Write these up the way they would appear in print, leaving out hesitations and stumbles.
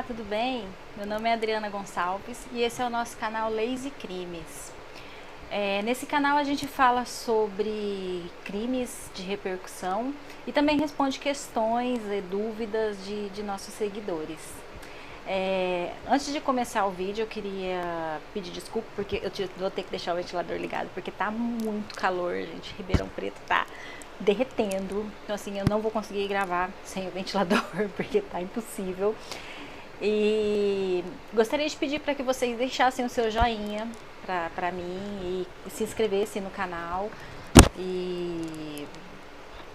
Olá, tudo bem? Meu nome é Adriana Gonçalves e esse é o nosso canal Leis e Crimes. Nesse canal a gente fala sobre crimes de repercussão e também responde questões e dúvidas de nossos seguidores. Antes de começar o vídeo eu queria pedir desculpa porque vou ter que deixar o ventilador ligado porque tá muito calor, gente. Ribeirão Preto tá derretendo, então assim, eu não vou conseguir gravar sem o ventilador porque tá impossível. E gostaria de pedir para que vocês deixassem o seu joinha para mim e se inscrevessem no canal e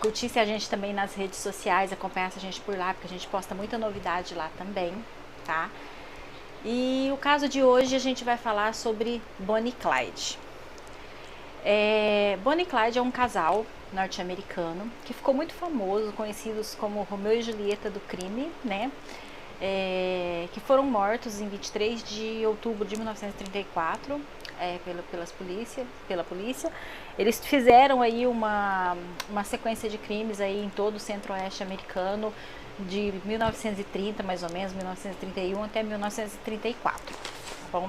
curtisse a gente também nas redes sociais, acompanhasse a gente por lá, porque a gente posta muita novidade lá também, tá? E o caso de hoje a gente vai falar sobre Bonnie e Clyde. Bonnie e Clyde é um casal norte-americano que ficou muito famoso, conhecidos como Romeu e Julieta do crime, né? Que foram mortos em 23 de outubro de 1934 pela polícia. Eles fizeram aí uma sequência de crimes aí em todo o centro-oeste americano de 1930 mais ou menos, 1931 até 1934, tá bom?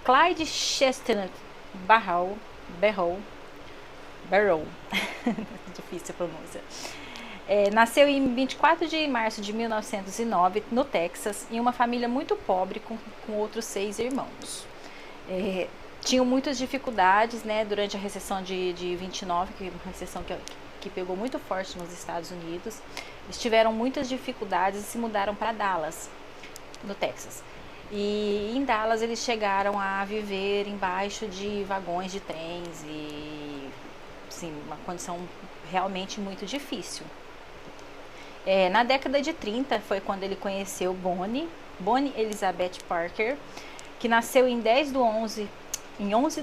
Clyde Chestnut Barrow difícil a pronúncia. Nasceu em 24 de março de 1909 no Texas, em uma família muito pobre com outros 6 irmãos. Tinham muitas dificuldades, né, durante a recessão de 29, que é uma recessão que pegou muito forte nos Estados Unidos. Eles tiveram muitas dificuldades e se mudaram para Dallas, no Texas. E em Dallas eles chegaram a viver embaixo de vagões de trens e, sim, uma condição realmente muito difícil. Na década de 30 foi quando ele conheceu Bonnie Elizabeth Parker, que nasceu em 11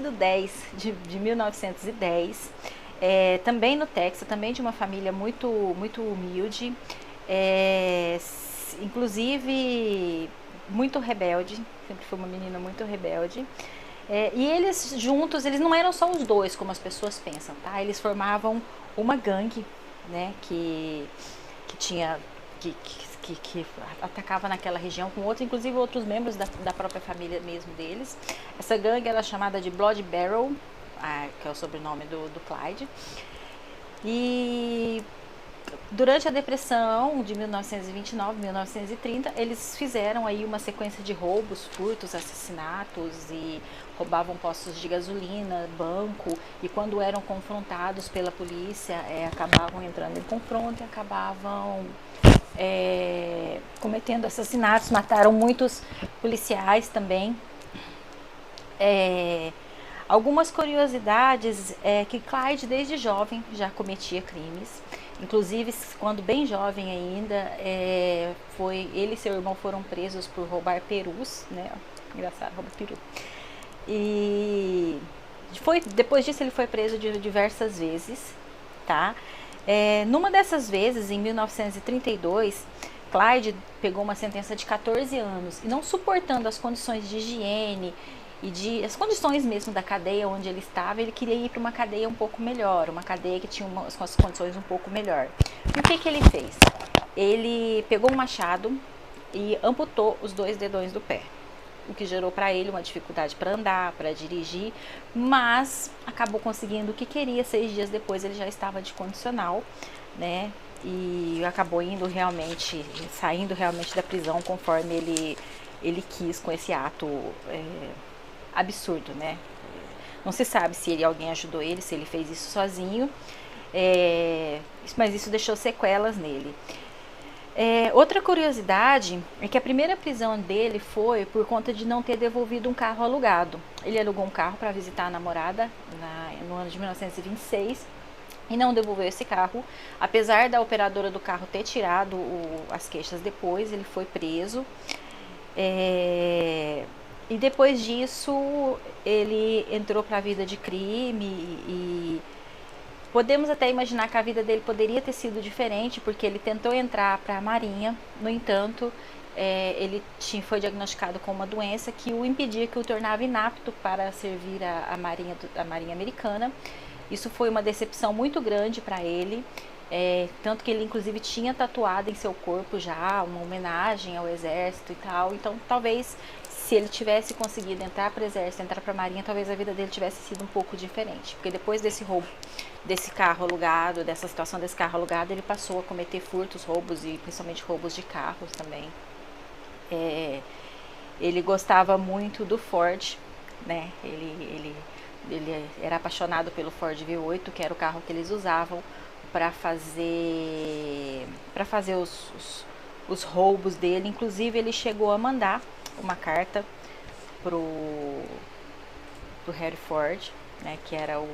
de 10 de 1910, também no Texas, também de uma família muito humilde, inclusive muito rebelde, sempre foi uma menina muito rebelde. E eles juntos, eles não eram só os dois, como as pessoas pensam, tá? Eles formavam uma gangue, né, que atacava naquela região com outros, inclusive outros membros da própria família mesmo deles. Essa gangue era chamada de Blood Barrel, que é o sobrenome do Clyde. E durante a depressão de 1929, 1930, eles fizeram aí uma sequência de roubos, furtos, assassinatos e roubavam postos de gasolina, banco, e quando eram confrontados pela polícia, acabavam entrando em confronto e acabavam cometendo assassinatos, mataram muitos policiais também. Algumas curiosidades é que Clyde desde jovem já cometia crimes, inclusive quando bem jovem ainda, ele e seu irmão foram presos por roubar perus, né? Engraçado, roubar peru. E depois disso ele foi preso diversas vezes, tá? Numa dessas vezes, em 1932, Clyde pegou uma sentença de 14 anos e, não suportando as condições de higiene e as condições mesmo da cadeia onde ele estava, ele queria ir para uma cadeia um pouco melhor, uma cadeia que tinha as condições um pouco melhor. E o que ele fez? Ele pegou um machado e amputou os 2 dedões do pé, o que gerou para ele uma dificuldade para andar, para dirigir, mas acabou conseguindo o que queria. 6 dias depois ele já estava de condicional, né? E acabou saindo realmente da prisão conforme ele quis, com esse ato absurdo, né? Não se sabe se alguém ajudou ele, se ele fez isso sozinho, mas isso deixou sequelas nele. Outra curiosidade é que a primeira prisão dele foi por conta de não ter devolvido um carro alugado. Ele alugou um carro para visitar a namorada no ano de 1926 e não devolveu esse carro. Apesar da operadora do carro ter tirado as queixas depois, ele foi preso. E depois disso ele entrou para a vida de crime e podemos até imaginar que a vida dele poderia ter sido diferente, porque ele tentou entrar para a Marinha. No entanto, ele foi diagnosticado com uma doença que o impedia, que o tornava inapto para servir a Marinha americana. Isso foi uma decepção muito grande para ele. Tanto que ele inclusive tinha tatuado em seu corpo já uma homenagem ao exército e tal. Então talvez se ele tivesse conseguido entrar para o exército, entrar para a marinha, talvez a vida dele tivesse sido um pouco diferente. Porque depois desse roubo desse carro alugado, dessa situação desse carro alugado, ele passou a cometer furtos, roubos e principalmente roubos de carros também. Ele gostava muito do Ford, né? Ele era apaixonado pelo Ford V8, que era o carro que eles usavam para fazer os roubos dele. Inclusive ele chegou a mandar uma carta pro Harry Ford, né, que era o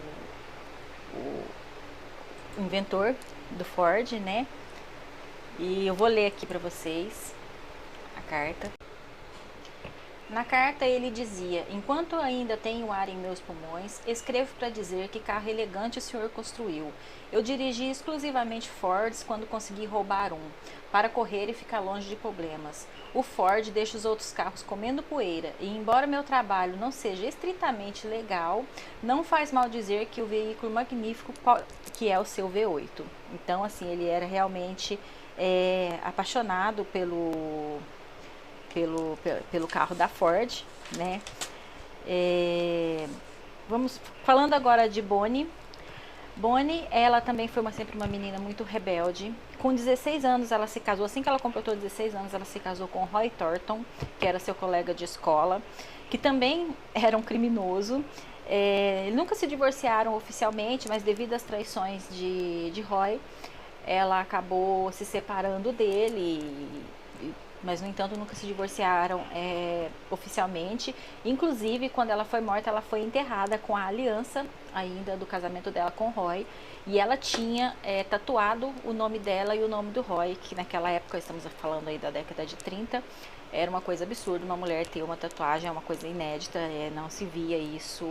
inventor do Ford, né? E eu vou ler aqui para vocês a carta. Na carta ele dizia: enquanto ainda tenho ar em meus pulmões, escrevo para dizer que carro elegante o senhor construiu. Eu dirigi exclusivamente Fords quando consegui roubar um, para correr e ficar longe de problemas. O Ford deixa os outros carros comendo poeira, e embora meu trabalho não seja estritamente legal, não faz mal dizer que o veículo magnífico que é o seu V8. Então, assim, ele era realmente apaixonado pelo carro da Ford, né? Vamos falando agora de Bonnie. Bonnie, ela também foi sempre uma menina muito rebelde. Com 16 anos ela se casou, assim que ela completou 16 anos, ela se casou com Roy Thornton, que era seu colega de escola, que também era um criminoso. Nunca se divorciaram oficialmente, mas devido às traições de Roy, ela acabou se separando dele, mas no entanto nunca se divorciaram oficialmente. Inclusive, quando ela foi morta, ela foi enterrada com a aliança ainda do casamento dela com Roy, e ela tinha tatuado o nome dela e o nome do Roy, que naquela época, estamos falando aí da década de 30, era uma coisa absurda uma mulher ter uma tatuagem, é uma coisa inédita, não se via isso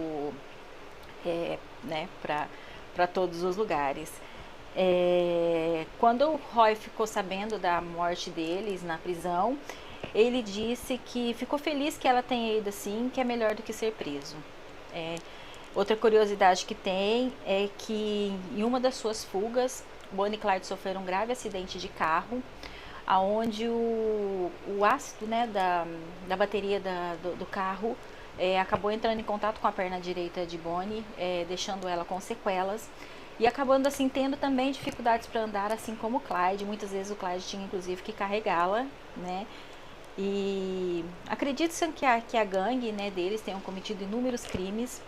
né, para todos os lugares. Quando o Roy ficou sabendo da morte deles na prisão, ele disse que ficou feliz que ela tenha ido assim, que é melhor do que ser preso. Outra curiosidade que tem é que em uma das suas fugas, Bonnie e Clyde sofreram um grave acidente de carro, aonde o ácido, né, da bateria do carro acabou entrando em contato com a perna direita de Bonnie, deixando ela com sequelas. E acabando assim tendo também dificuldades para andar, assim como o Clyde. Muitas vezes o Clyde tinha inclusive que carregá-la, né? E acredita-se que a gangue, né, deles tenham cometido inúmeros crimes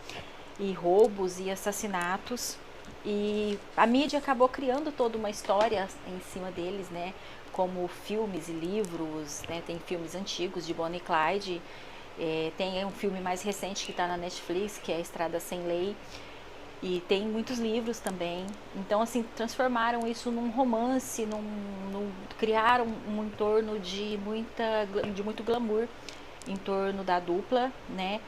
e roubos e assassinatos. E a mídia acabou criando toda uma história em cima deles, né? Como filmes e livros, né? Tem filmes antigos de Bonnie e Clyde. Tem um filme mais recente que está na Netflix, que é A Estrada Sem Lei. E tem muitos livros também. Então, assim, transformaram isso num romance, criaram um entorno de muito glamour em torno da dupla, né?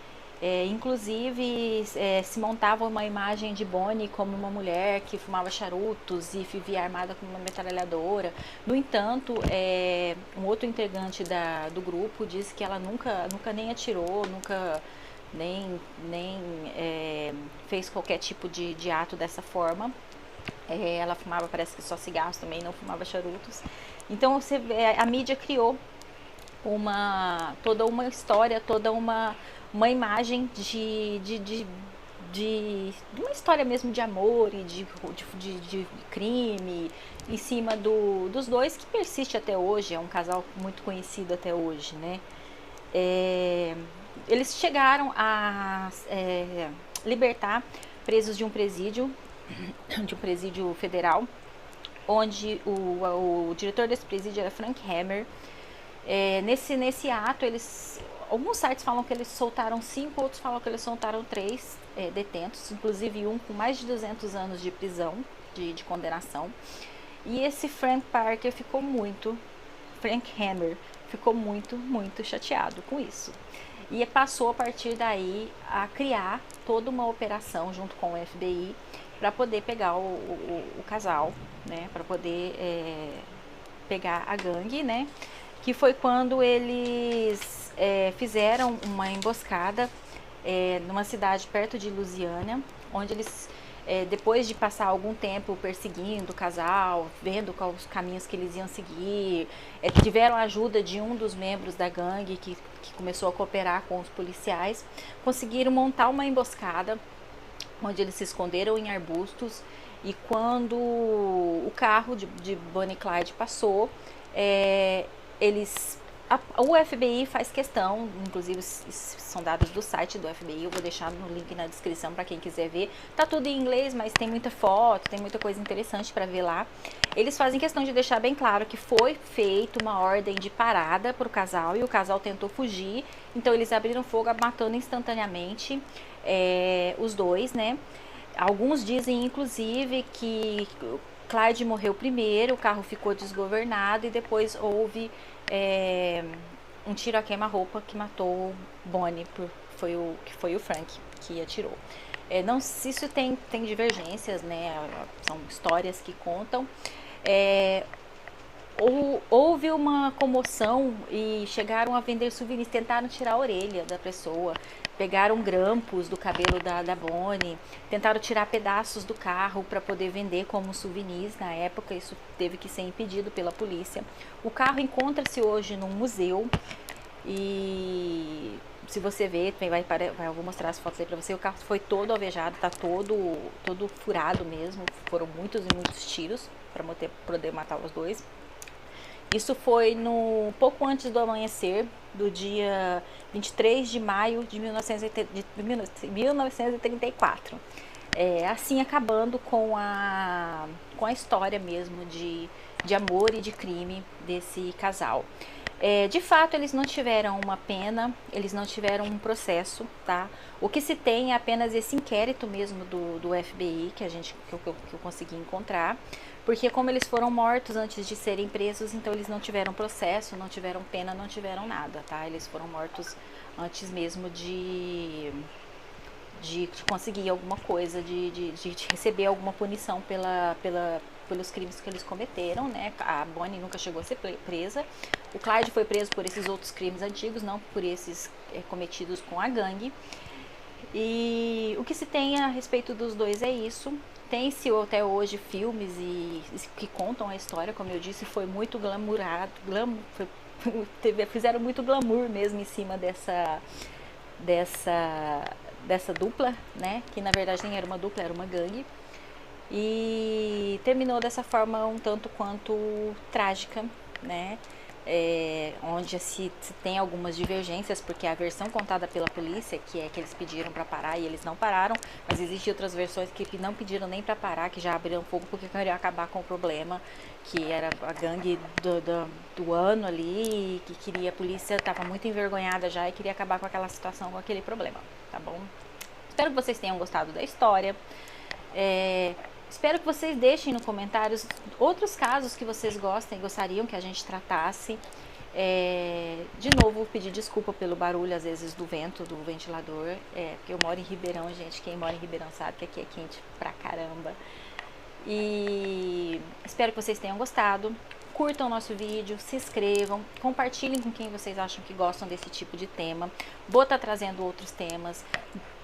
Inclusive, se montava uma imagem de Bonnie como uma mulher que fumava charutos e vivia armada com uma metralhadora. No entanto, um outro integrante do grupo disse que ela nunca nem atirou, nunca nem fez qualquer tipo de ato dessa forma. Ela fumava, parece que só cigarros também, não fumava charutos. Então a mídia criou toda uma história, toda uma imagem de uma história mesmo de amor e de crime em cima dos dois, que persiste até hoje, é um casal muito conhecido até hoje, né? Eles chegaram a libertar presos de um presídio federal, onde o diretor desse presídio era Frank Hammer. Nesse ato, alguns sites falam que eles soltaram 5, outros falam que eles soltaram 3 detentos, inclusive um com mais de 200 anos de prisão, de condenação. E esse Frank Hammer ficou muito chateado com isso. E passou a partir daí a criar toda uma operação junto com o FBI para poder pegar o casal, né? Para poder pegar a gangue, né? Que foi quando eles fizeram uma emboscada numa cidade perto de Louisiana, onde eles depois de passar algum tempo perseguindo o casal, vendo quais os caminhos que eles iam seguir, tiveram a ajuda de um dos membros da gangue que começou a cooperar com os policiais, conseguiram montar uma emboscada onde eles se esconderam em arbustos, e quando o carro de Bonnie e Clyde passou, o FBI faz questão, inclusive são dados do site do FBI, eu vou deixar no link na descrição para quem quiser ver. Tá tudo em inglês, mas tem muita foto, tem muita coisa interessante para ver lá. Eles fazem questão de deixar bem claro que foi feita uma ordem de parada para o casal e o casal tentou fugir, então eles abriram fogo, matando instantaneamente os dois, né? Alguns dizem, inclusive, que Clyde morreu primeiro, o carro ficou desgovernado e depois houve um tiro a queima-roupa que matou Bonnie, foi o Frank que atirou. Não, isso tem divergências, né? São histórias que contam. Houve uma comoção e chegaram a vender souvenirs, tentaram tirar a orelha da pessoa, pegaram grampos do cabelo da Bonnie, tentaram tirar pedaços do carro para poder vender como souvenirs. Na época isso teve que ser impedido pela polícia. O carro encontra-se hoje num museu e se você ver, eu vou mostrar as fotos aí para você, o carro foi todo alvejado, tá todo furado mesmo, foram muitos e muitos tiros para poder matar os dois. Isso foi pouco antes do amanhecer do dia 23 de maio de 1934. Assim acabando com a história mesmo de amor e de crime desse casal. De fato, eles não tiveram uma pena, eles não tiveram um processo, tá? O que se tem é apenas esse inquérito mesmo do FBI que eu consegui encontrar, porque como eles foram mortos antes de serem presos, então eles não tiveram processo, não tiveram pena, não tiveram nada, tá? Eles foram mortos antes mesmo de conseguir alguma coisa, de receber alguma punição pelos crimes que eles cometeram, né? A Bonnie nunca chegou a ser presa. O Clyde foi preso por esses outros crimes antigos, não por esses cometidos com a gangue. E o que se tem a respeito dos dois é isso. Tem-se até hoje filmes que contam a história, como eu disse, foi muito glamourado, fizeram muito glamour mesmo em cima dessa dupla, né? Que na verdade nem era uma dupla, era uma gangue. E terminou dessa forma um tanto quanto trágica, né? Onde se tem algumas divergências, porque a versão contada pela polícia, que eles pediram para parar e eles não pararam, mas existem outras versões que não pediram nem para parar, que já abriram fogo porque queriam acabar com o problema, que era a gangue do ano ali, que a polícia estava muito envergonhada já e queria acabar com aquela situação, com aquele problema, tá bom? Espero que vocês tenham gostado da história. Espero que vocês deixem nos comentários outros casos que vocês gostariam que a gente tratasse. De novo, pedir desculpa pelo barulho, às vezes, do vento, do ventilador. Porque eu moro em Ribeirão, gente. Quem mora em Ribeirão sabe que aqui é quente pra caramba. E espero que vocês tenham gostado. Curtam o nosso vídeo, se inscrevam, compartilhem com quem vocês acham que gostam desse tipo de tema. Vou estar trazendo outros temas.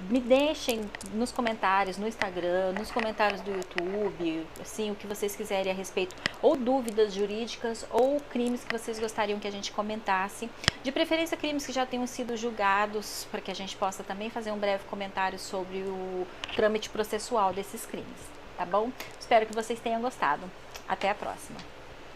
Me deixem nos comentários, no Instagram, nos comentários do YouTube, assim, o que vocês quiserem a respeito, ou dúvidas jurídicas, ou crimes que vocês gostariam que a gente comentasse. De preferência, crimes que já tenham sido julgados, para que a gente possa também fazer um breve comentário sobre o trâmite processual desses crimes, tá bom? Espero que vocês tenham gostado. Até a próxima!